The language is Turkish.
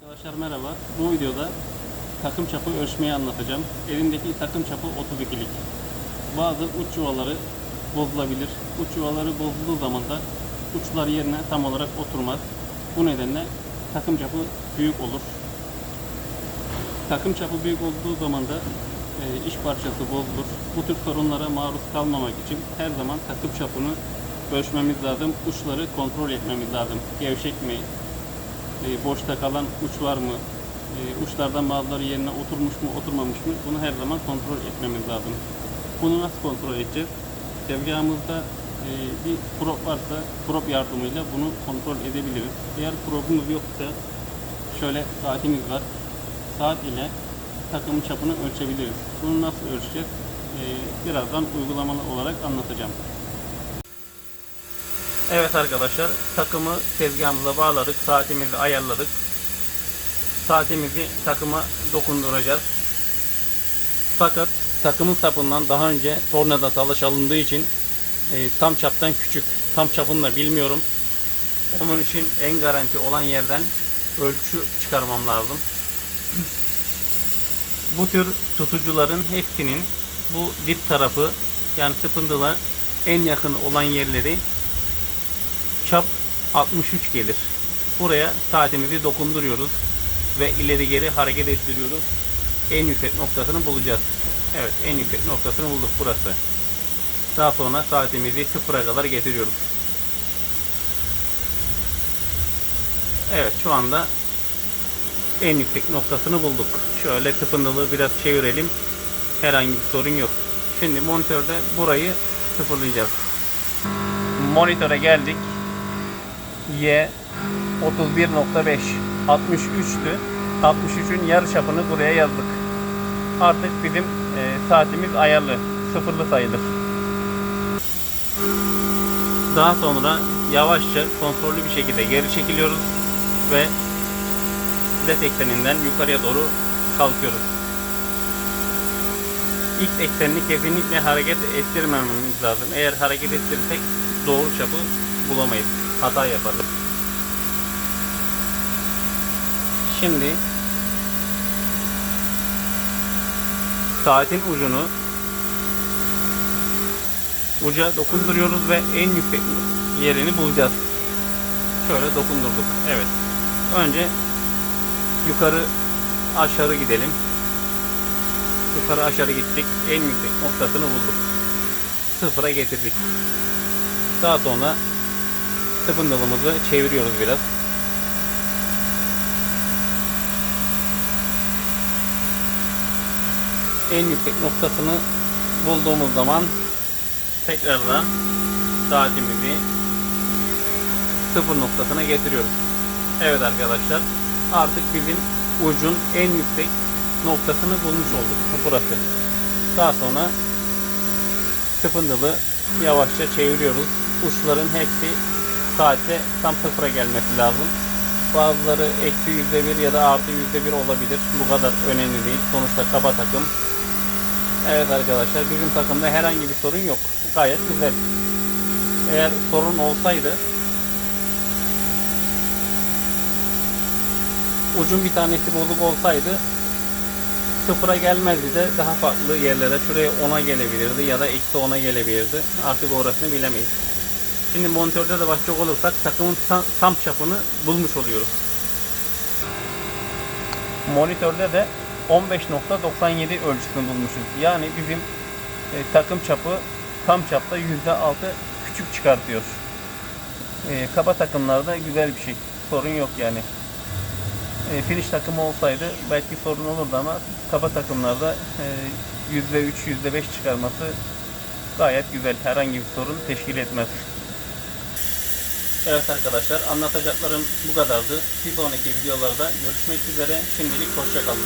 Arkadaşlar merhaba. Bu videoda takım çapı ölçmeyi anlatacağım. Elimdeki takım çapı 32'lik. Bazı uç yuvaları bozulabilir. Uç yuvaları bozulduğu zaman da uçlar yerine tam olarak oturmaz. Bu nedenle takım çapı büyük olur. Takım çapı büyük olduğu zaman da iş parçası bozulur. Bu tür sorunlara maruz kalmamak için her zaman takım çapını ölçmemiz lazım. Uçları kontrol etmemiz lazım. Gevşek mi? Boşta kalan uç var mı? Uçlardan bazıları yerine oturmuş mu, oturmamış mı? Bunu her zaman kontrol etmemiz lazım. Bunu nasıl kontrol edeceğiz? Tezgahımızda bir prop varsa prop yardımıyla bunu kontrol edebiliriz. Eğer propumuz yoksa şöyle saatimiz var. Saat ile takımın çapını ölçebiliriz. Bunu nasıl ölçeceğiz? Birazdan uygulamalı olarak anlatacağım. Evet arkadaşlar, takımı tezgahımıza bağladık, saatimizi ayarladık. Saatimizi takıma dokunduracağız. Fakat takımın sapından daha önce tornada talaş alındığı için tam çaptan küçük. Tam çapını da bilmiyorum. Onun için en garanti olan yerden ölçü çıkarmam lazım. Bu tür tutucuların hepsinin bu dip tarafı, yani spindle'a en yakın olan yerleri çap 63 gelir. Buraya saatimizi dokunduruyoruz ve ileri geri hareket ettiriyoruz. En yüksek noktasını bulacağız. Evet, en yüksek noktasını bulduk burası. Daha sonra saatimizi sıfıra kadar getiriyoruz. Evet, şu anda en yüksek noktasını bulduk. Şöyle spindle'ı biraz çevirelim. Herhangi bir sorun yok. Şimdi monitörde burayı sıfırlayacağız. Monitöre geldik. Y 31.5 63'tü. 63'ün yarı çapını buraya yazdık. Artık bizim saatimiz ayarlı. Sıfırlı sayılır. Daha sonra yavaşça kontrollü bir şekilde geri çekiliyoruz ve Z ekseninden yukarıya doğru kalkıyoruz. X eksenini kesinlikle hareket ettirmememiz lazım. Eğer hareket ettirirsek doğru çapı bulamayız. Hata yaparız. Şimdi saatin ucunu uca dokunduruyoruz ve en yüksek yerini bulacağız. Şöyle dokundurduk. Evet. Önce yukarı aşağı gidelim. Yukarı aşağı gittik. En yüksek noktasını bulduk. Sıfıra getirdik. Daha sonra spindle'ımızı çeviriyoruz biraz. En yüksek noktasını bulduğumuz zaman tekrardan saatimizi sıfır noktasına getiriyoruz. Evet arkadaşlar, artık bizim ucun en yüksek noktasını bulmuş olduk. Burası. Daha sonra spindle'ı yavaşça çeviriyoruz. Uçların hepsi saatte tam sıfıra gelmesi lazım. Bazıları eksi %1 ya da artı %1 olabilir. Bu kadar önemli değil. Sonuçta kaba takım. Evet arkadaşlar, bizim takımda herhangi bir sorun yok. Gayet güzel. Eğer sorun olsaydı ucun bir tanesi bozuk olsaydı sıfıra gelmezdi de daha farklı yerlere, şuraya 10'a gelebilirdi ya da eksi 10'a gelebilirdi. Artık orasını bilemeyiz. Şimdi monitörde de bakacak olursak takımın tam çapını bulmuş oluyoruz. Monitörde de 15.97 ölçüsünü bulmuşuz. Yani bizim takım çapı tam çapta %6 küçük çıkartıyor. Kaba takımlarda güzel bir şey. Sorun yok yani. Finish takımı olsaydı belki sorun olurdu ama kaba takımlarda %3, %5 çıkarması gayet güzel. Herhangi bir sorun teşkil etmez. Evet arkadaşlar, anlatacaklarım bu kadardı. Bir sonraki videolarda görüşmek üzere. Şimdilik hoşça kalın.